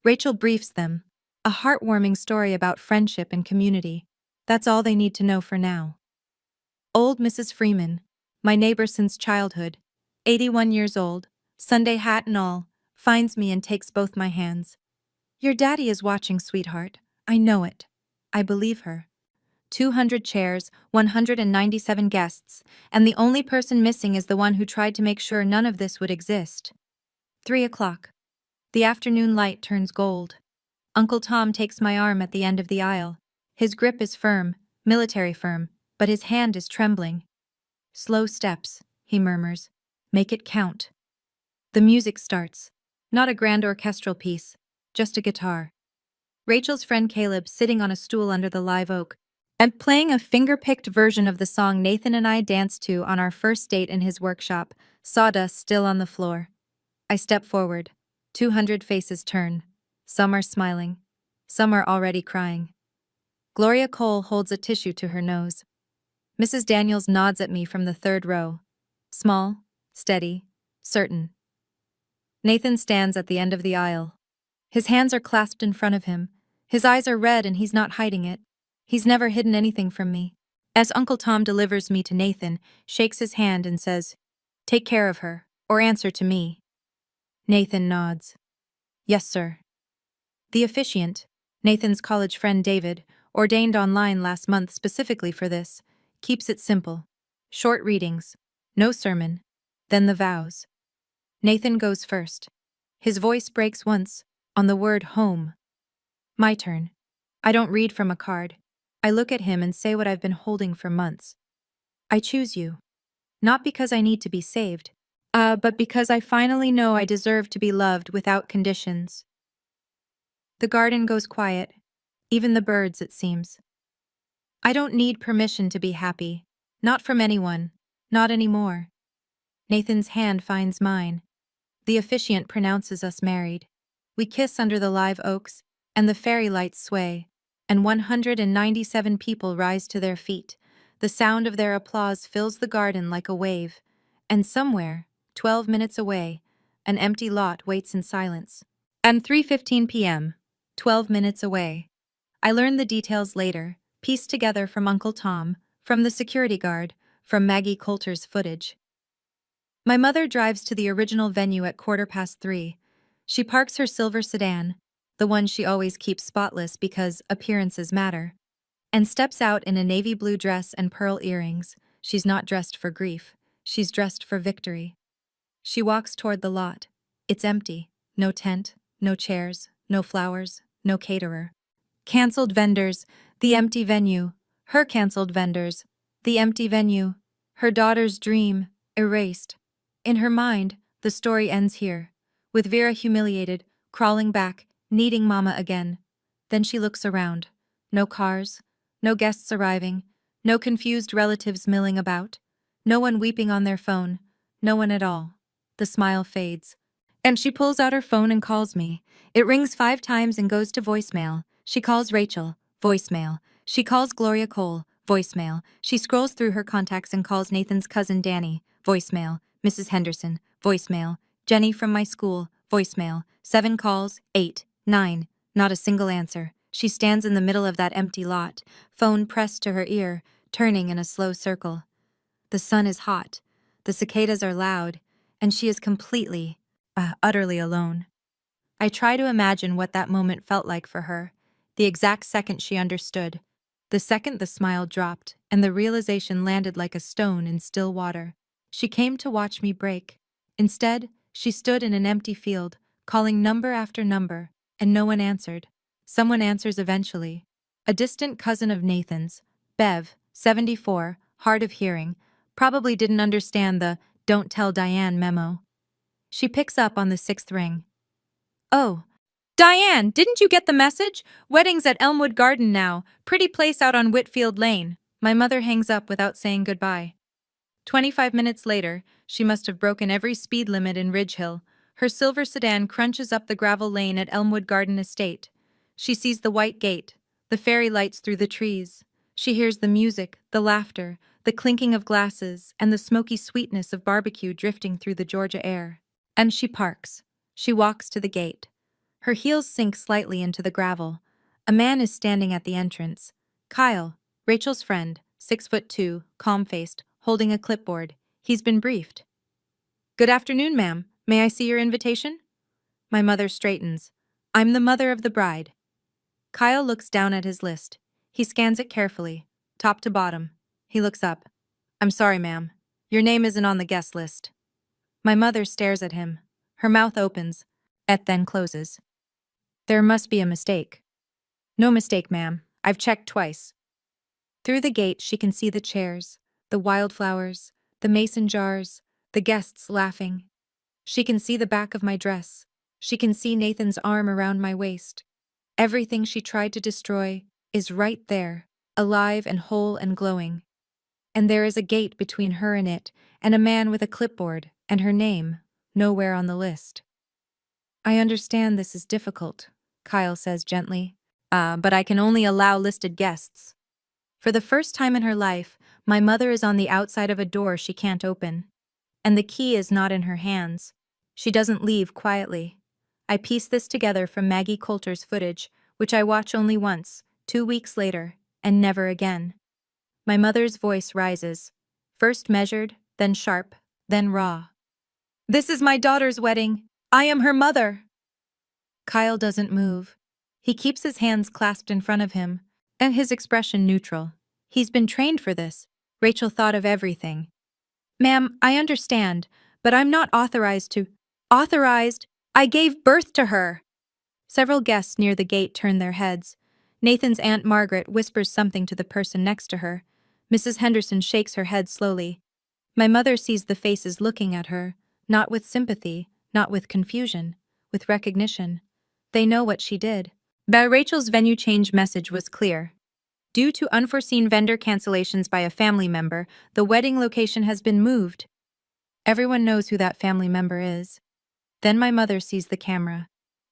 [SPEAKER 1] Rachel briefs them. A heartwarming story about friendship and community. That's all they need to know for now. Old Mrs. Freeman, my neighbor since childhood, 81 years old, Sunday hat and all, finds me and takes both my hands. Your daddy is watching, sweetheart. I know it. I believe her. 200 chairs, 197 guests, and the only person missing is the one who tried to make sure none of this would exist. 3 o'clock. The afternoon light turns gold. Uncle Tom takes my arm at the end of the aisle. His grip is firm, military firm, but his hand is trembling. Slow steps, he murmurs. Make it count. The music starts. Not a grand orchestral piece, just a guitar. Rachel's friend Caleb sitting on a stool under the live oak, and playing a finger-picked version of the song Nathan and I danced to on our first date in his workshop, sawdust still on the floor. I step forward. 200 faces turn. Some are smiling. Some are already crying. Gloria Cole holds a tissue to her nose. Mrs. Daniels nods at me from the 3rd row. Small, steady, certain. Nathan stands at the end of the aisle. His hands are clasped in front of him. His eyes are red and he's not hiding it. He's never hidden anything from me. As Uncle Tom delivers me to Nathan, shakes his hand and says, "Take care of her, or answer to me." Nathan nods. "Yes, sir." The officiant, Nathan's college friend David, ordained online last month specifically for this, keeps it simple. Short readings, no sermon, then the vows. Nathan goes first. His voice breaks once, on the word home. My turn. I don't read from a card. I look at him and say what I've been holding for months. I choose you. Not because I need to be saved, but because I finally know I deserve to be loved without conditions. The garden goes quiet, even the birds, it seems. I don't need permission to be happy. Not from anyone. Not anymore. Nathan's hand finds mine. The officiant pronounces us married. We kiss under the live oaks, and the fairy lights sway, and 197 people rise to their feet. The sound of their applause fills the garden like a wave, and somewhere, 12 minutes away, an empty lot waits in silence. And 3:15 p.m., 12 minutes away. I learned the details later, pieced together from Uncle Tom, from the security guard, from Maggie Coulter's footage. My mother drives to the original venue at 3:15. She parks her silver sedan, the one she always keeps spotless because appearances matter, and steps out in a navy blue dress and pearl earrings. She's not dressed for grief. She's dressed for victory. She walks toward the lot. It's empty. No tent, no chairs, no flowers, no caterer. Cancelled vendors, the empty venue. Her cancelled vendors, the empty venue. Her daughter's dream, erased. In her mind, the story ends here, with Vera humiliated, crawling back, needing Mama again. Then she looks around. No cars, no guests arriving, no confused relatives milling about, no one weeping on their phone, no one at all. The smile fades. And she pulls out her phone and calls me. It rings 5 times and goes to voicemail. She calls Rachel, voicemail. She calls Gloria Cole, voicemail. She scrolls through her contacts and calls Nathan's cousin Danny, voicemail. Mrs. Henderson, voicemail. Jenny from my school, voicemail. 7 calls, 8, 9, not a single answer. She stands in the middle of that empty lot, phone pressed to her ear, turning in a slow circle. The sun is hot, the cicadas are loud, and she is completely, utterly alone. I try to imagine what that moment felt like for her, the exact second she understood, the second the smile dropped and the realization landed like a stone in still water. She came to watch me break. Instead, she stood in an empty field, calling number after number, and no one answered. Someone answers eventually. A distant cousin of Nathan's, Bev, 74, hard of hearing, probably didn't understand the "Don't tell Diane" memo. She picks up on the 6th ring. Oh, Diane, didn't you get the message? Wedding's at Elmwood Garden now, pretty place out on Whitfield Lane. My mother hangs up without saying goodbye. 25 minutes later, she must have broken every speed limit in Ridge Hill. Her silver sedan crunches up the gravel lane at Elmwood Garden Estate. She sees the white gate, the fairy lights through the trees. She hears the music, the laughter, the clinking of glasses, and the smoky sweetness of barbecue drifting through the Georgia air. And she parks. She walks to the gate. Her heels sink slightly into the gravel. A man is standing at the entrance. Kyle, Rachel's friend, 6'2", calm-faced, holding a clipboard. He's been briefed. Good afternoon, ma'am. May I see your invitation? My mother straightens. I'm the mother of the bride. Kyle looks down at his list. He scans it carefully, top to bottom. He looks up. I'm sorry, ma'am. Your name isn't on the guest list. My mother stares at him. Her mouth opens, and then closes. There must be a mistake. No mistake, ma'am. I've checked twice. Through the gate, she can see the chairs, the wildflowers, the mason jars, the guests laughing. She can see the back of my dress. She can see Nathan's arm around my waist. Everything she tried to destroy is right there, alive and whole and glowing. And there is a gate between her and it, and a man with a clipboard, and her name, nowhere on the list. I understand this is difficult, Kyle says gently. But I can only allow listed guests. For the first time in her life, my mother is on the outside of a door she can't open. And the key is not in her hands. She doesn't leave quietly. I piece this together from Maggie Coulter's footage, which I watch only once, 2 weeks later, and never again. My mother's voice rises, first measured, then sharp, then raw. This is my daughter's wedding. I am her mother. Kyle doesn't move. He keeps his hands clasped in front of him, and his expression neutral. He's been trained for this. Rachel thought of everything. Ma'am, I understand, but I'm not authorized to. Authorized. I gave birth to her. Several guests near the gate turn their heads. Nathan's Aunt Margaret whispers something to the person next to her. Mrs. Henderson shakes her head slowly. My mother sees the faces looking at her, not with sympathy, not with confusion, with recognition. They know what she did. But Rachel's venue change message was clear. Due to unforeseen vendor cancellations by a family member, the wedding location has been moved. Everyone knows who that family member is. Then my mother sees the camera.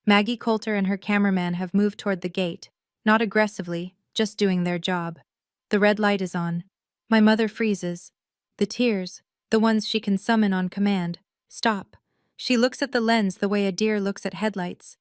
[SPEAKER 1] Maggie Coulter and her cameraman have moved toward the gate, not aggressively, just doing their job. The red light is on. My mother freezes. The tears, the ones she can summon on command, stop. She looks at the lens the way a deer looks at headlights.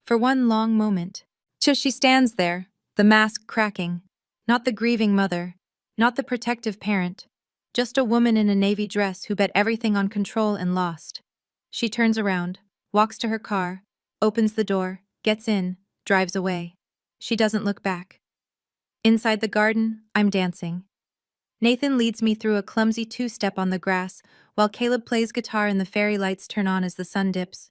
[SPEAKER 1] For one long moment. Just she stands there, the mask cracking. Not the grieving mother, not the protective parent. Just a woman in a navy dress who bet everything on control and lost. She turns around, walks to her car, opens the door, gets in, drives away. She doesn't look back. Inside the garden, I'm dancing. Nathan leads me through a clumsy two-step on the grass, while Caleb plays guitar and the fairy lights turn on as the sun dips.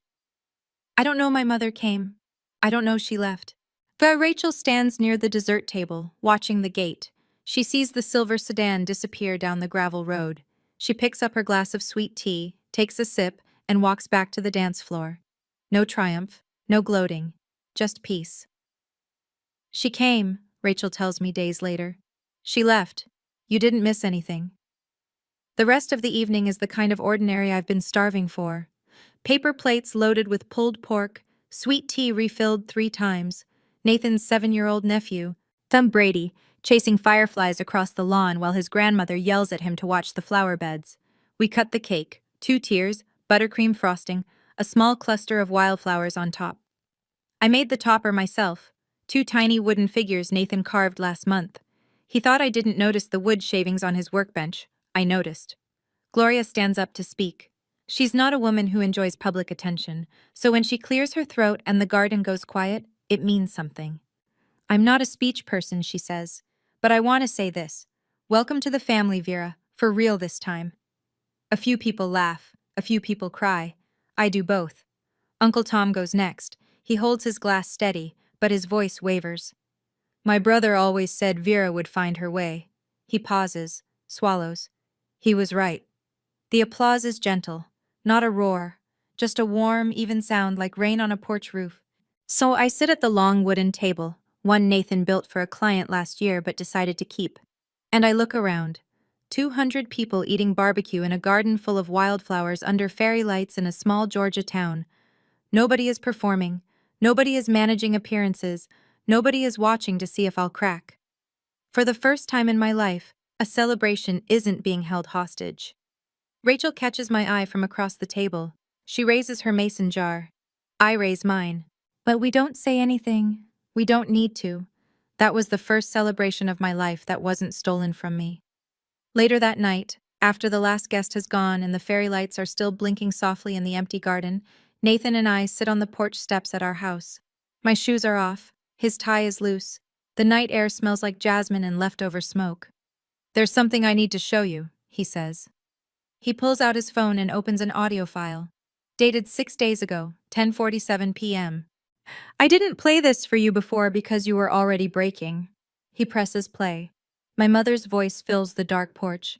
[SPEAKER 1] I don't know my mother came. I don't know she left. But Rachel stands near the dessert table, watching the gate. She sees the silver sedan disappear down the gravel road. She picks up her glass of sweet tea, takes a sip, and walks back to the dance floor. No triumph, no gloating, just peace. She came, Rachel tells me days later. She left. You didn't miss anything. The rest of the evening is the kind of ordinary I've been starving for. Paper plates loaded with pulled pork, sweet tea refilled 3 times, Nathan's 7-year-old nephew, Thumb Brady, chasing fireflies across the lawn while his grandmother yells at him to watch the flower beds. We cut the cake, 2 tiers, buttercream frosting, a small cluster of wildflowers on top. I made the topper myself, 2 tiny wooden figures Nathan carved last month. He thought I didn't notice the wood shavings on his workbench. I noticed. Gloria stands up to speak. She's not a woman who enjoys public attention, so when she clears her throat and the garden goes quiet, it means something. I'm not a speech person, she says, but I want to say this. Welcome to the family, Vera, for real this time. A few people laugh, a few people cry. I do both. Uncle Tom goes next. He holds his glass steady, but his voice wavers. My brother always said Vera would find her way. He pauses, swallows. He was right. The applause is gentle, not a roar, just a warm, even sound like rain on a porch roof. So I sit at the long wooden table, one Nathan built for a client last year but decided to keep. And I look around. 200 people eating barbecue in a garden full of wildflowers under fairy lights in a small Georgia town. Nobody is performing. Nobody is managing appearances. Nobody is watching to see if I'll crack. For the first time in my life, a celebration isn't being held hostage. Rachel catches my eye from across the table. She raises her mason jar. I raise mine. But we don't say anything. We don't need to. That was the first celebration of my life that wasn't stolen from me. Later that night, after the last guest has gone and the fairy lights are still blinking softly in the empty garden, Nathan and I sit on the porch steps at our house. My shoes are off. His tie is loose. The night air smells like jasmine and leftover smoke. There's something I need to show you, he says. He pulls out his phone and opens an audio file. Dated 6 days ago, 10:47 p.m. I didn't play this for you before because you were already breaking. He presses play. My mother's voice fills the dark porch.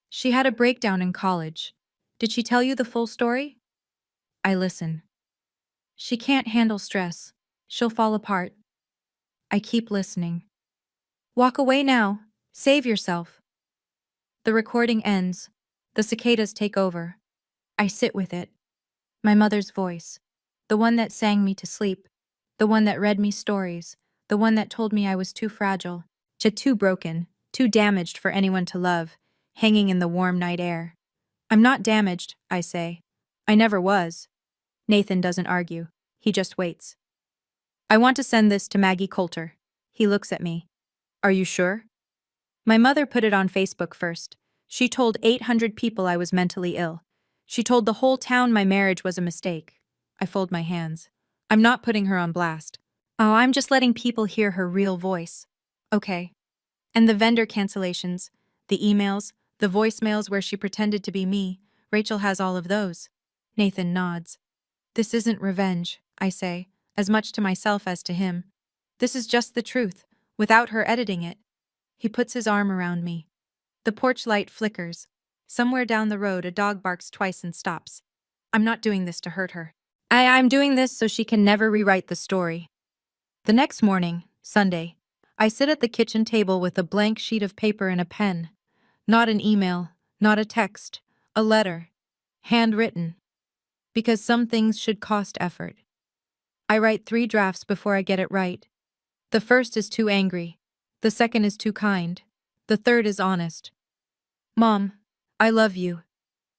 [SPEAKER 1] She had a breakdown in college. Did she tell you the full story? I listen. She can't handle stress. She'll fall apart. I keep listening. Walk away now. Save yourself. The recording ends. The cicadas take over. I sit with it. My mother's voice. The one that sang me to sleep. The one that read me stories. The one that told me I was too fragile, too broken, too damaged for anyone to love, hanging in the warm night air. I'm not damaged, I say. I never was. Nathan doesn't argue. He just waits. I want to send this to Maggie Coulter. He looks at me. Are you sure? My mother put it on Facebook first. She told 800 people I was mentally ill. She told the whole town my marriage was a mistake. I fold my hands. I'm not putting her on blast. Oh, I'm just letting people hear her real voice. Okay. And the vendor cancellations, the emails, the voicemails where she pretended to be me, Rachel has all of those. Nathan nods. This isn't revenge, I say, as much to myself as to him. This is just the truth, without her editing it. He puts his arm around me. The porch light flickers. Somewhere down the road, a dog barks twice and stops. I'm not doing this to hurt her. I'm doing this so she can never rewrite the story. The next morning, Sunday, I sit at the kitchen table with a blank sheet of paper and a pen. Not an email, not a text, a letter. Handwritten. Because some things should cost effort. I write 3 drafts before I get it right. The first is too angry. The second is too kind. The third is honest. Mom, I love you.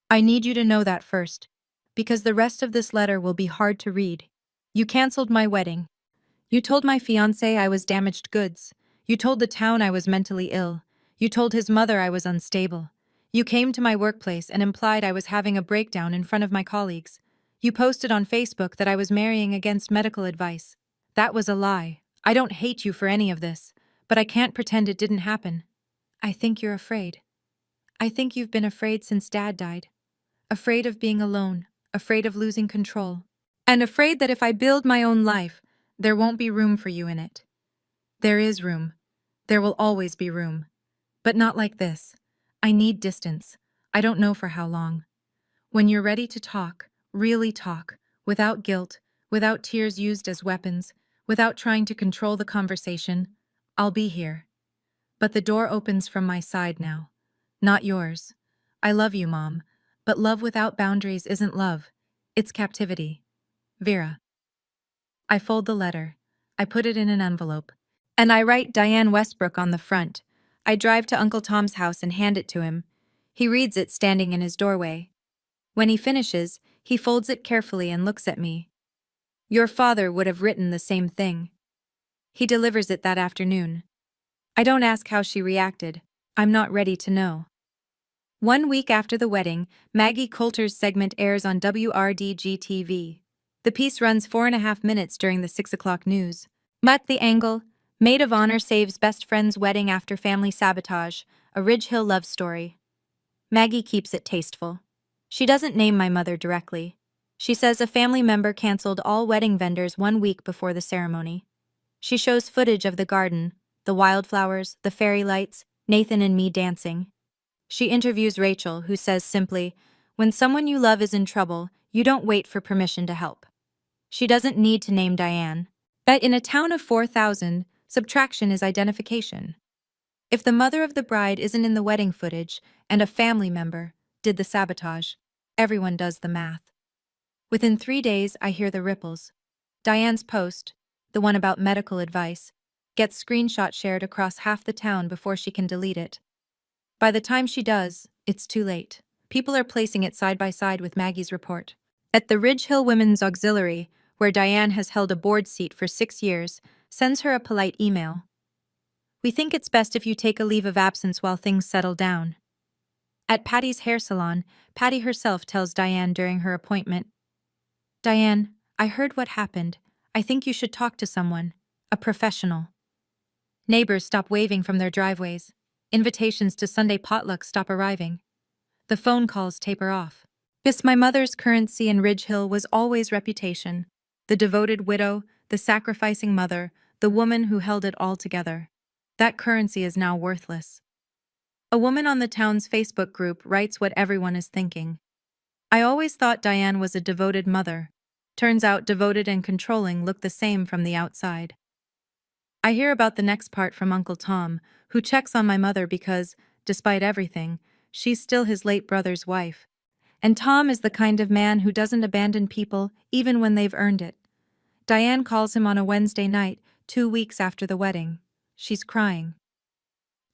[SPEAKER 1] I need you to know that first, because the rest of this letter will be hard to read. You canceled my wedding. You told my fiancé I was damaged goods. You told the town I was mentally ill. You told his mother I was unstable. You came to my workplace and implied I was having a breakdown in front of my colleagues. You posted on Facebook that I was marrying against medical advice. That was a lie. I don't hate you for any of this, but I can't pretend it didn't happen. I think you're afraid. I think you've been afraid since Dad died. Afraid of being alone, afraid of losing control, and afraid that if I build my own life, there won't be room for you in it. There is room. There will always be room. But not like this. I need distance. I don't know for how long. When you're ready to talk, really talk, without guilt, without tears used as weapons, without trying to control the conversation, I'll be here. But the door opens from my side now. Not yours. I love you, Mom. But love without boundaries isn't love. It's captivity. Vera. I fold the letter. I put it in an envelope. And I write Diane Westbrook on the front. I drive to Uncle Tom's house and hand it to him. He reads it standing in his doorway. When he finishes, he folds it carefully and looks at me. Your father would have written the same thing. He delivers it that afternoon. I don't ask how she reacted. I'm not ready to know. 1 week after the wedding, Maggie Coulter's segment airs on WRDG-TV. The piece runs 4.5 minutes during the 6 o'clock news. But the angle, maid of honor saves best friend's wedding after family sabotage, a Ridge Hill love story. Maggie keeps it tasteful. She doesn't name my mother directly. She says a family member canceled all wedding vendors 1 week before the ceremony. She shows footage of the garden, the wildflowers, the fairy lights, Nathan and me dancing. She interviews Rachel, who says simply, when someone you love is in trouble, you don't wait for permission to help. She doesn't need to name Diane. But in a town of 4,000, subtraction is identification. If the mother of the bride isn't in the wedding footage and a family member did the sabotage, everyone does the math. Within 3 days, I hear the ripples. Diane's post, the one about medical advice, gets screenshot shared across half the town before she can delete it. By the time she does, it's too late. People are placing it side by side with Maggie's report. At the Ridge Hill Women's Auxiliary, where Diane has held a board seat for 6 years, sends her a polite email. We think it's best if you take a leave of absence while things settle down. At Patty's hair salon, Patty herself tells Diane during her appointment, Diane, I heard what happened. I think you should talk to someone, a professional. Neighbors stop waving from their driveways. Invitations to Sunday potlucks stop arriving. The phone calls taper off. Because my mother's currency in Ridge Hill was always reputation. The devoted widow, the sacrificing mother, the woman who held it all together. That currency is now worthless. A woman on the town's Facebook group writes what everyone is thinking. I always thought Diane was a devoted mother. Turns out devoted and controlling look the same from the outside. I hear about the next part from Uncle Tom, who checks on my mother because, despite everything, she's still his late brother's wife. And Tom is the kind of man who doesn't abandon people even when they've earned it. Diane calls him on a Wednesday night, 2 weeks after the wedding. She's crying.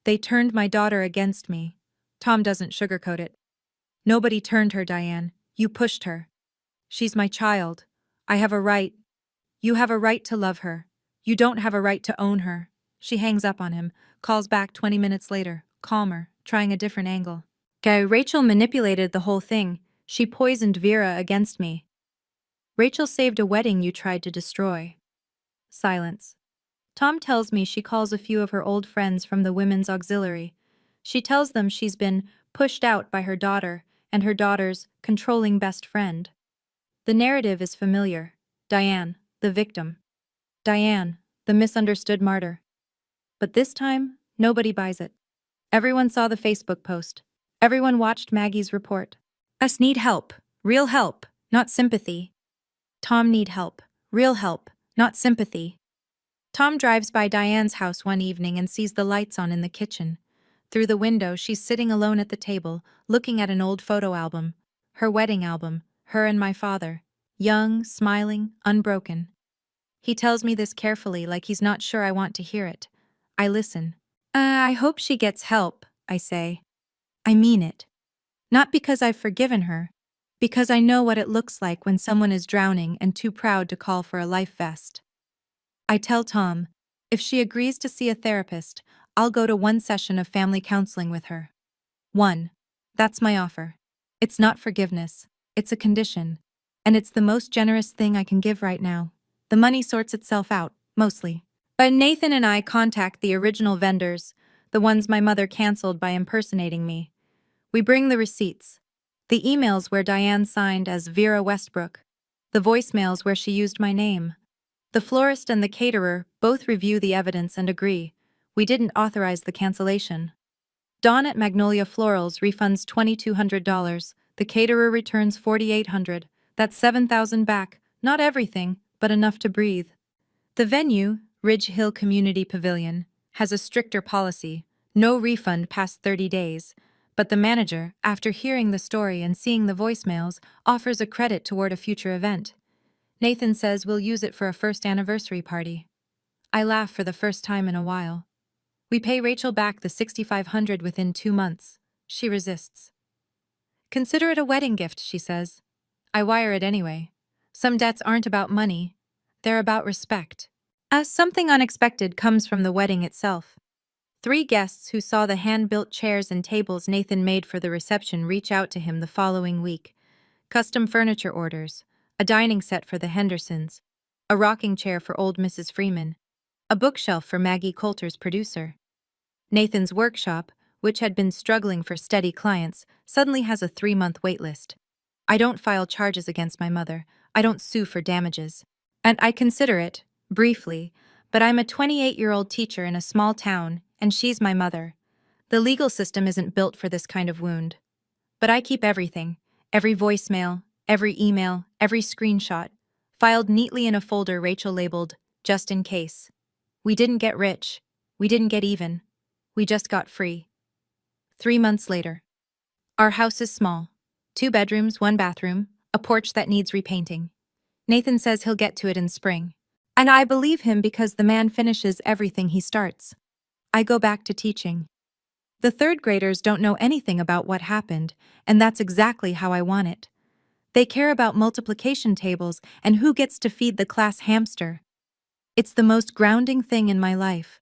[SPEAKER 1] They turned my daughter against me. Tom doesn't sugarcoat it. Nobody turned her, Diane. You pushed her. She's my child. I have a right. You have a right to love her. You don't have a right to own her. She hangs up on him, calls back 20 minutes later, calmer, trying a different angle. Rachel manipulated the whole thing. She poisoned Vera against me. Rachel saved a wedding you tried to destroy. Silence. Tom tells me she calls a few of her old friends from the women's auxiliary. She tells them she's been pushed out by her daughter and her daughter's controlling best friend. The narrative is familiar. Diane, the victim. Diane, the misunderstood martyr. But this time, nobody buys it. Everyone saw the Facebook post. Everyone watched Maggie's report. Us need help. Real help, not sympathy. Tom need help. Real help, not sympathy. Tom drives by Diane's house one evening and sees the lights on in the kitchen. Through the window, she's sitting alone at the table, looking at an old photo album. Her wedding album, her and my father. Young, smiling, unbroken. He tells me this carefully, like he's not sure I want to hear it. I listen. I hope she gets help, I say. I mean it. Not because I've forgiven her, because I know what it looks like when someone is drowning and too proud to call for a life vest. I tell Tom, if she agrees to see a therapist, I'll go to one session of family counseling with her. One. That's my offer. It's not forgiveness. It's a condition. And it's the most generous thing I can give right now. The money sorts itself out, mostly. But Nathan and I contact the original vendors, the ones my mother canceled by impersonating me. We bring the receipts. The emails where Diane signed as Vera Westbrook. The voicemails where she used my name. The florist and the caterer both review the evidence and agree. We didn't authorize the cancellation. Dawn at Magnolia Florals refunds $2,200. The caterer returns $4,800. That's $7,000 back. Not everything, but enough to breathe. The venue, Ridge Hill Community Pavilion, has a stricter policy. No refund past 30 days. But the manager, after hearing the story and seeing the voicemails, offers a credit toward a future event. Nathan says we'll use it for a first anniversary party. I laugh for the first time in a while. We pay Rachel back the $6,500 within 2 months. She resists. Consider it a wedding gift, she says. I wire it anyway. Some debts aren't about money. They're about respect. Something unexpected comes from the wedding itself. 3 guests who saw the hand-built chairs and tables Nathan made for the reception reach out to him the following week. Custom furniture orders, a dining set for the Hendersons, a rocking chair for old Mrs. Freeman, a bookshelf for Maggie Coulter's producer. Nathan's workshop, which had been struggling for steady clients, suddenly has a 3-month waitlist. I don't file charges against my mother. I don't sue for damages. And I consider it, briefly, but I'm a 28-year-old teacher in a small town, and she's my mother. The legal system isn't built for this kind of wound. But I keep everything, every voicemail, every email, every screenshot, filed neatly in a folder Rachel labeled, just in case. We didn't get rich. We didn't get even. We just got free. 3 months later. Our house is small. 2 bedrooms, 1 bathroom, a porch that needs repainting. Nathan says he'll get to it in spring. And I believe him because the man finishes everything he starts. I go back to teaching. The 3rd graders don't know anything about what happened, and that's exactly how I want it. They care about multiplication tables and who gets to feed the class hamster. It's the most grounding thing in my life.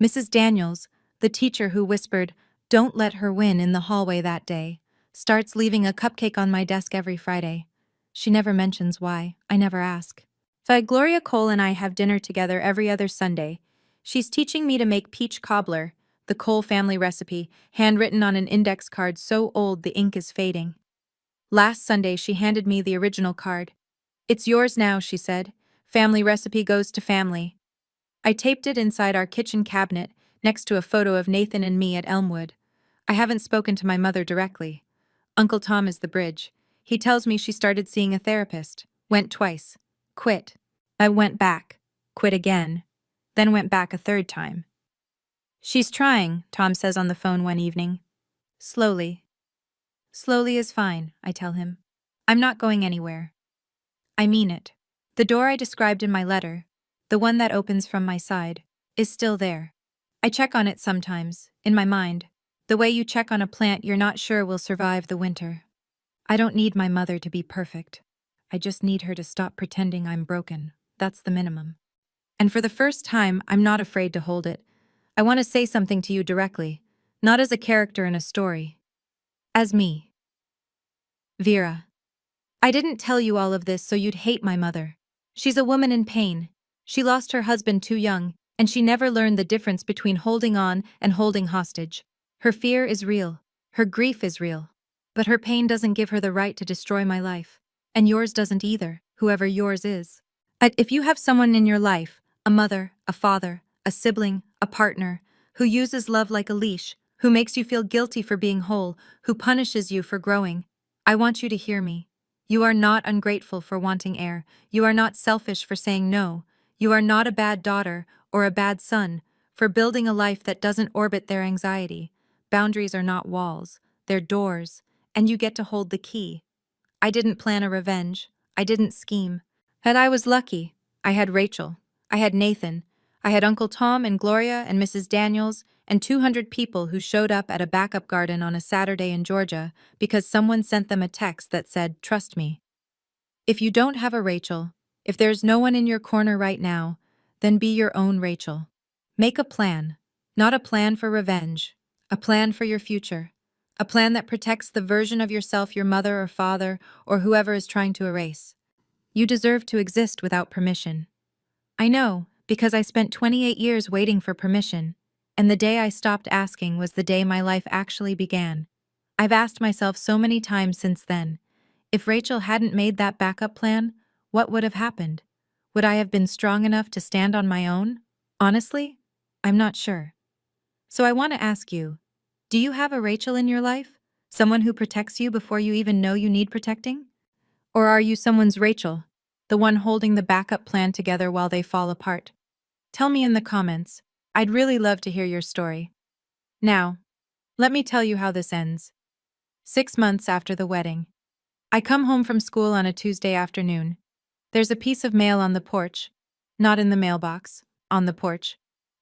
[SPEAKER 1] Mrs. Daniels, the teacher who whispered, "Don't let her win" in the hallway that day, starts leaving a cupcake on my desk every Friday. She never mentions why. I never ask. Gloria Cole and I have dinner together every other Sunday. She's teaching me to make peach cobbler, the Cole family recipe, handwritten on an index card so old the ink is fading. Last Sunday, she handed me the original card. "It's yours now," she said. "Family recipe goes to family." I taped it inside our kitchen cabinet, next to a photo of Nathan and me at Elmwood. I haven't spoken to my mother directly. Uncle Tom is the bridge. He tells me she started seeing a therapist. Went twice. Quit. I went back. Quit again. Then went back a 3rd time. "She's trying," Tom says on the phone one evening. "Slowly." "Slowly is fine," I tell him. "I'm not going anywhere." I mean it. The door I described in my letter, the one that opens from my side, is still there. I check on it sometimes, in my mind, the way you check on a plant you're not sure will survive the winter. I don't need my mother to be perfect. I just need her to stop pretending I'm broken. That's the minimum. And for the first time, I'm not afraid to hold it. I want to say something to you directly, not as a character in a story. As me. Vera. I didn't tell you all of this so you'd hate my mother. She's a woman in pain. She lost her husband too young, and she never learned the difference between holding on and holding hostage. Her fear is real. Her grief is real. But her pain doesn't give her the right to destroy my life. And yours doesn't either, whoever yours is. But if you have someone in your life, a mother, a father, a sibling, a partner, who uses love like a leash, who makes you feel guilty for being whole, who punishes you for growing, I want you to hear me. You are not ungrateful for wanting air. You are not selfish for saying no. You are not a bad daughter or a bad son for building a life that doesn't orbit their anxiety. Boundaries are not walls, they're doors, and you get to hold the key. I didn't plan a revenge. I didn't scheme. But I was lucky. I had Rachel. I had Nathan. I had Uncle Tom and Gloria and Mrs. Daniels and 200 people who showed up at a backup garden on a Saturday in Georgia because someone sent them a text that said, "Trust me." If you don't have a Rachel, if there's no one in your corner right now, then be your own Rachel. Make a plan, not a plan for revenge, a plan for your future, a plan that protects the version of yourself your mother or father or whoever is trying to erase. You deserve to exist without permission. I know, because I spent 28 years waiting for permission, and the day I stopped asking was the day my life actually began. I've asked myself so many times since then, if Rachel hadn't made that backup plan, what would have happened? Would I have been strong enough to stand on my own? Honestly, I'm not sure. So I want to ask you, do you have a Rachel in your life? Someone who protects you before you even know you need protecting? Or are you someone's Rachel, the one holding the backup plan together while they fall apart? Tell me in the comments. I'd really love to hear your story. Now, let me tell you how this ends. 6 months after the wedding. I come home from school on a Tuesday afternoon. There's a piece of mail on the porch. Not in the mailbox, on the porch.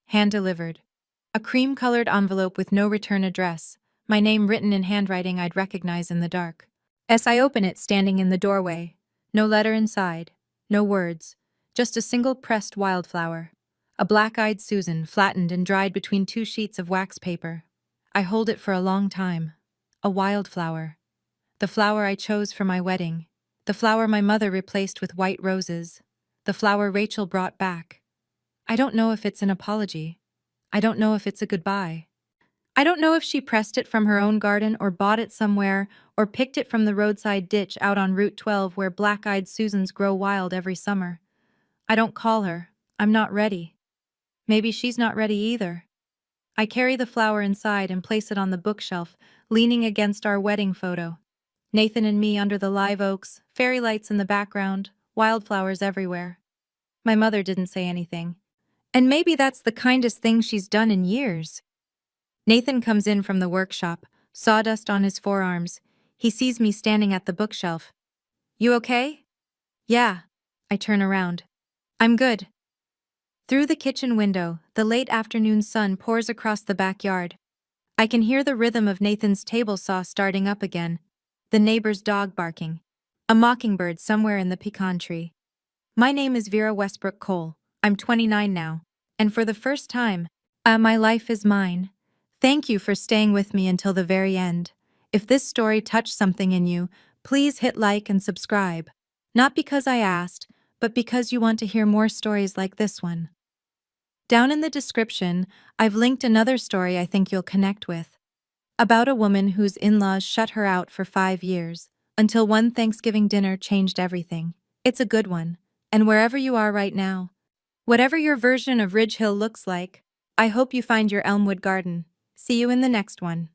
[SPEAKER 1] Hand-delivered. A cream-colored envelope with no return address, my name written in handwriting I'd recognize in the dark. As I open it, standing in the doorway. No letter inside. No words. Just a single pressed wildflower. A black-eyed Susan, flattened and dried between two sheets of wax paper. I hold it for a long time. A wildflower. The flower I chose for my wedding. The flower my mother replaced with white roses. The flower Rachel brought back. I don't know if it's an apology. I don't know if it's a goodbye. I don't know if she pressed it from her own garden or bought it somewhere or picked it from the roadside ditch out on Route 12 where black-eyed Susans grow wild every summer. I don't call her. I'm not ready. Maybe she's not ready either. I carry the flower inside and place it on the bookshelf, leaning against our wedding photo. Nathan and me under the live oaks, fairy lights in the background, wildflowers everywhere. My mother didn't say anything. And maybe that's the kindest thing she's done in years. Nathan comes in from the workshop, sawdust on his forearms. He sees me standing at the bookshelf. "You okay?" "Yeah." I turn around. "I'm good." Through the kitchen window, the late afternoon sun pours across the backyard. I can hear the rhythm of Nathan's table saw starting up again, the neighbor's dog barking, a mockingbird somewhere in the pecan tree. My name is Vera Westbrook Cole. I'm 29 now, and for the first time, my life is mine. Thank you for staying with me until the very end. If this story touched something in you, please hit like and subscribe. Not because I asked, but because you want to hear more stories like this one. Down in the description, I've linked another story I think you'll connect with. About a woman whose in-laws shut her out for 5 years, until one Thanksgiving dinner changed everything. It's a good one, and wherever you are right now, whatever your version of Ridge Hill looks like, I hope you find your Elmwood garden. See you in the next one.